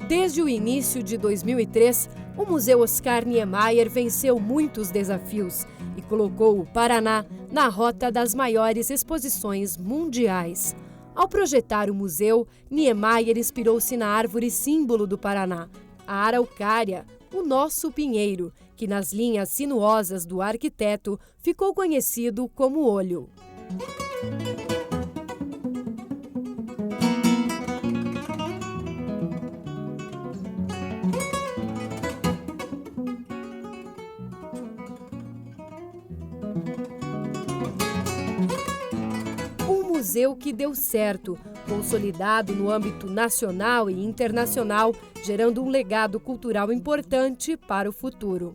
Desde o início de 2003, o Museu Oscar Niemeyer venceu muitos desafios e colocou o Paraná na rota das maiores exposições mundiais. Ao projetar o museu, Niemeyer inspirou-se na árvore símbolo do Paraná, a araucária, o nosso pinheiro, que nas linhas sinuosas do arquiteto ficou conhecido como olho. Museu que deu certo, consolidado no âmbito nacional e internacional, gerando um legado cultural importante para o futuro.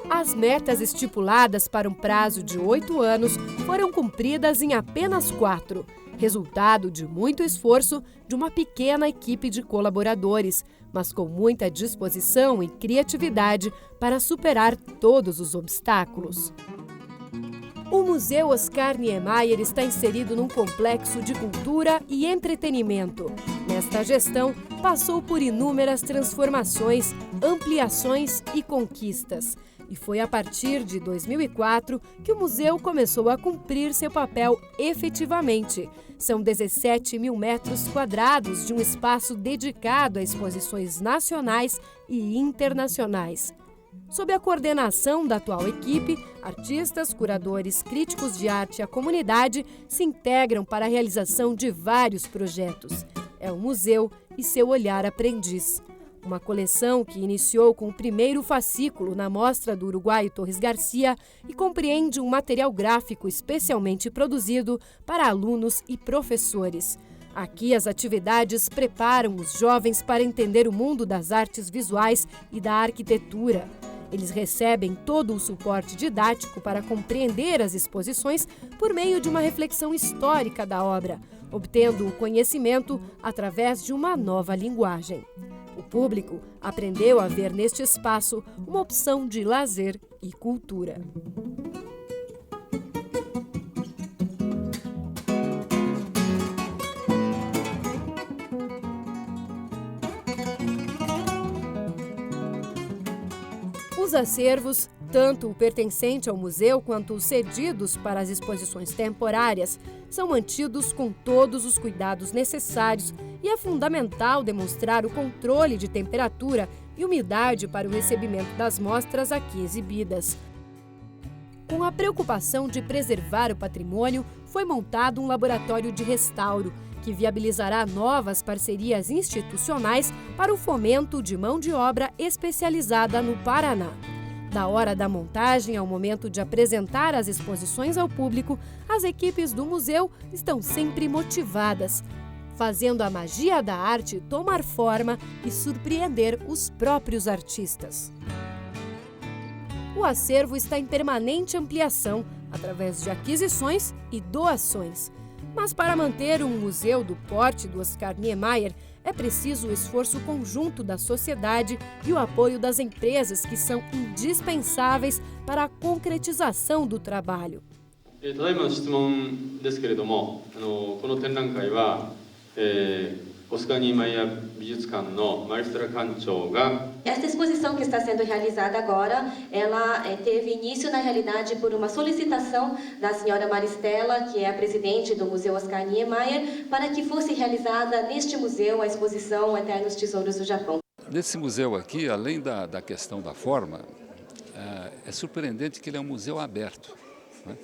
As metas estipuladas para um prazo de 8 anos foram cumpridas em apenas 4. Resultado de muito esforço de uma pequena equipe de colaboradores, mas com muita disposição e criatividade para superar todos os obstáculos. O Museu Oscar Niemeyer está inserido num complexo de cultura e entretenimento. Nesta gestão, passou por inúmeras transformações, ampliações e conquistas. E foi a partir de 2004 que o museu começou a cumprir seu papel efetivamente. São 17 mil metros quadrados de um espaço dedicado a exposições nacionais e internacionais. Sob a coordenação da atual equipe, artistas, curadores, críticos de arte e a comunidade se integram para a realização de vários projetos. É o museu e seu olhar aprendiz. Uma coleção que iniciou com o primeiro fascículo na Mostra do Uruguai Torres Garcia e compreende um material gráfico especialmente produzido para alunos e professores. Aqui as atividades preparam os jovens para entender o mundo das artes visuais e da arquitetura. Eles recebem todo o suporte didático para compreender as exposições por meio de uma reflexão histórica da obra, obtendo o conhecimento através de uma nova linguagem. O público aprendeu a ver neste espaço uma opção de lazer e cultura. Os acervos, tanto o pertencente ao museu quanto os cedidos para as exposições temporárias, são mantidos com todos os cuidados necessários e é fundamental demonstrar o controle de temperatura e umidade para o recebimento das mostras aqui exibidas. Com a preocupação de preservar o patrimônio, foi montado um laboratório de restauro, que viabilizará novas parcerias institucionais para o fomento de mão de obra especializada no Paraná. Da hora da montagem ao momento de apresentar as exposições ao público, as equipes do museu estão sempre motivadas, fazendo a magia da arte tomar forma e surpreender os próprios artistas. O acervo está em permanente ampliação, através de aquisições e doações. Mas para manter um museu do porte do Oscar Niemeyer, é preciso o esforço conjunto da sociedade e o apoio das empresas que são indispensáveis para a concretização do trabalho. ただいまの質問ですけれども、この展覧会は、オスカー・ニーマイヤー美術館のマリストラ館長が Esta exposição que está sendo realizada agora, ela teve início, na realidade, por uma solicitação da senhora Maristela, que é a presidente do Museu Oscar Niemeyer, para que fosse realizada neste museu a exposição Eternos Tesouros do Japão. Nesse museu aqui, além da questão da forma, é surpreendente que ele é um museu aberto, né?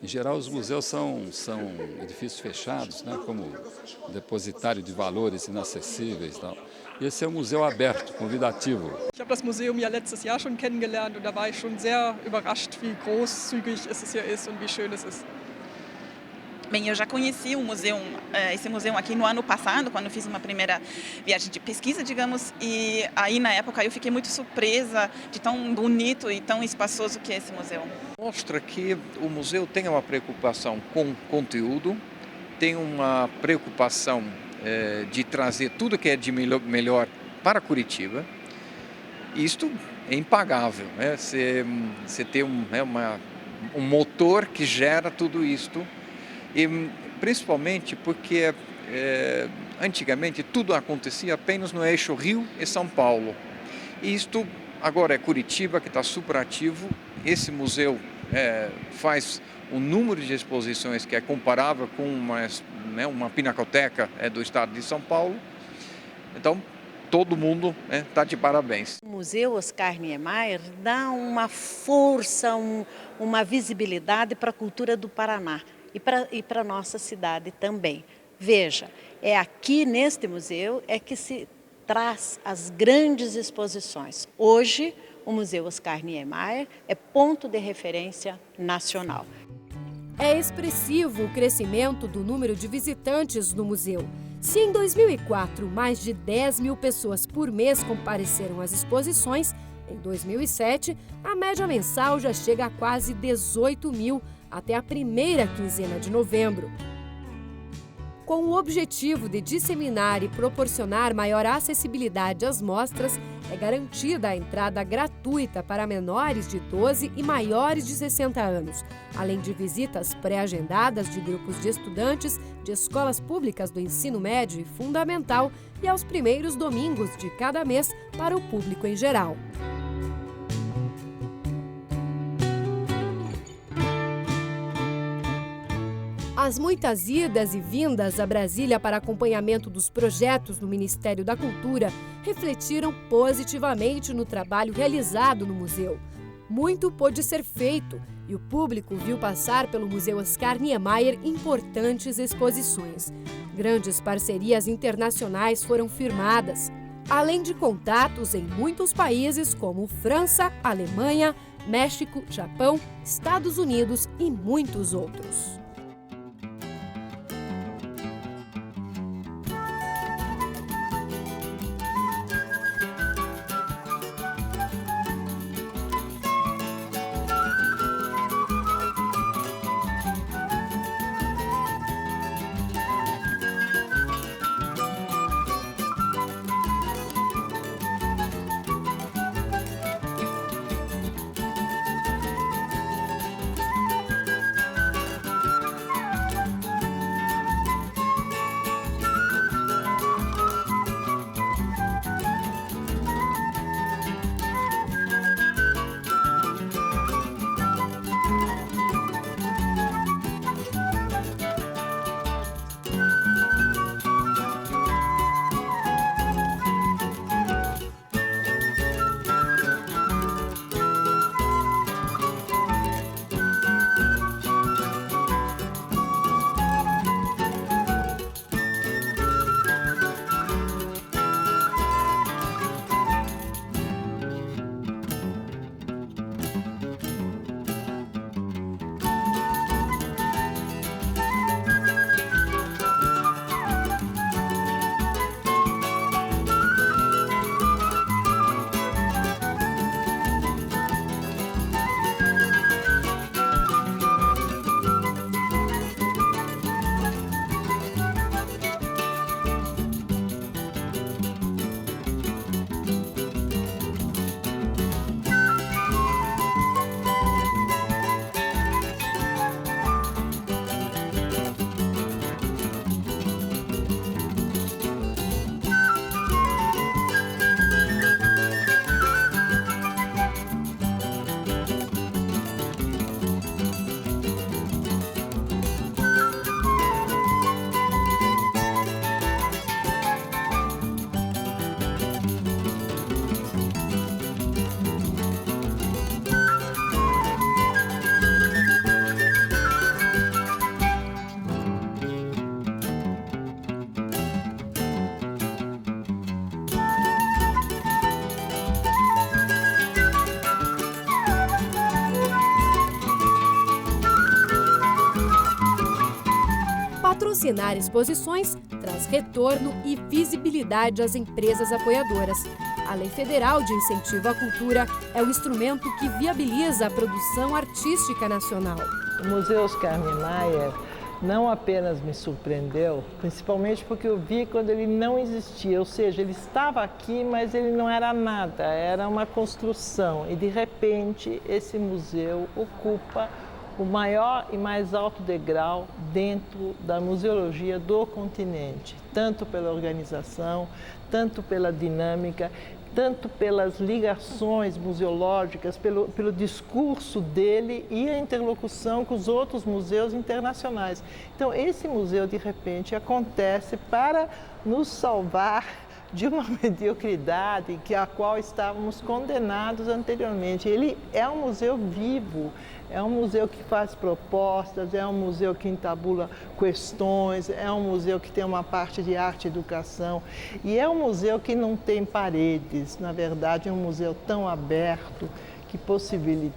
Em geral, os museus são edifícios fechados, né, como depositário de valores inacessíveis e tal. E esse é um museu aberto, convidativo. Ich habe das Museum ja letztes Jahr schon kennengelernt und da war ich schon sehr überrascht, wie großzügig es hier ist und wie schön es ist. Bem, eu já conheci o museu, esse museu aqui no ano passado, quando fiz uma primeira viagem de pesquisa, digamos, e aí na época eu fiquei muito surpresa de tão bonito e tão espaçoso que é esse museu. Mostra que o museu tem uma preocupação com conteúdo, tem uma preocupação de trazer tudo que é de melhor para Curitiba. Isto é impagável, né? Você ter um motor que gera tudo isto. E principalmente porque antigamente tudo acontecia apenas no eixo Rio e São Paulo. E isto agora é Curitiba, que está super ativo. Esse museu faz um número de exposições que é comparável com uma pinacoteca do estado de São Paulo. Então, todo mundo está de parabéns. O Museu Oscar Niemeyer dá uma força, uma visibilidade para a cultura do Paraná. E para a nossa cidade também. Veja, é aqui neste museu que se traz as grandes exposições. Hoje, o Museu Oscar Niemeyer é ponto de referência nacional. É expressivo o crescimento do número de visitantes no museu. Se em 2004 mais de 10 mil pessoas por mês compareceram às exposições, em 2007 a média mensal já chega a quase 18 mil, até a primeira quinzena de novembro. Com o objetivo de disseminar e proporcionar maior acessibilidade às mostras, é garantida a entrada gratuita para menores de 12 e maiores de 60 anos, além de visitas pré-agendadas de grupos de estudantes de escolas públicas do ensino médio e fundamental e aos primeiros domingos de cada mês para o público em geral. As muitas idas e vindas a Brasília para acompanhamento dos projetos no Ministério da Cultura refletiram positivamente no trabalho realizado no museu. Muito pôde ser feito e o público viu passar pelo Museu Oscar Niemeyer importantes exposições. Grandes parcerias internacionais foram firmadas, além de contatos em muitos países como França, Alemanha, México, Japão, Estados Unidos e muitos outros. Patrocinar exposições traz retorno e visibilidade às empresas apoiadoras. A Lei Federal de Incentivo à Cultura é o instrumento que viabiliza a produção artística nacional. O Museu Oscar Niemeyer não apenas me surpreendeu, principalmente porque eu vi quando ele não existia, ou seja, ele estava aqui, mas ele não era nada, era uma construção. E de repente esse museu ocupa o maior e mais alto degrau dentro da museologia do continente, tanto pela organização, tanto pela dinâmica, tanto pelas ligações museológicas, pelo discurso dele e a interlocução com os outros museus internacionais. Então, esse museu, de repente, acontece para nos salvar de uma mediocridade a qual estávamos condenados anteriormente. Ele é um museu vivo, é um museu que faz propostas, é um museu que entabula questões, é um museu que tem uma parte de arte e educação e é um museu que não tem paredes, na verdade é um museu tão aberto que possibilita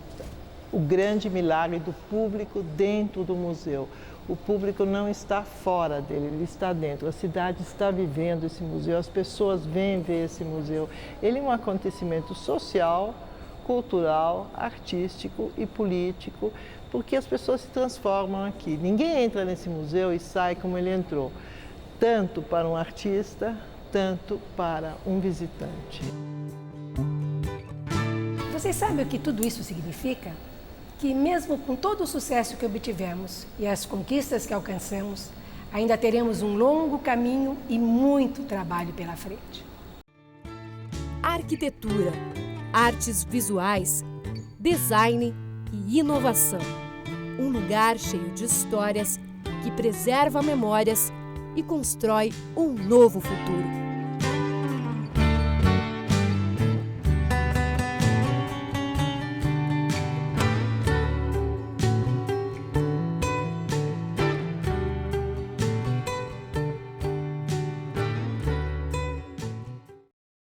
o grande milagre do público dentro do museu. O público não está fora dele, ele está dentro. A cidade está vivendo esse museu, as pessoas vêm ver esse museu. Ele é um acontecimento social, cultural, artístico e político, porque as pessoas se transformam aqui. Ninguém entra nesse museu e sai como ele entrou, tanto para um artista, tanto para um visitante. Vocês sabem o que tudo isso significa? Que mesmo com todo o sucesso que obtivemos e as conquistas que alcançamos, ainda teremos um longo caminho e muito trabalho pela frente. Arquitetura, artes visuais, design e inovação. Um lugar cheio de histórias que preserva memórias e constrói um novo futuro.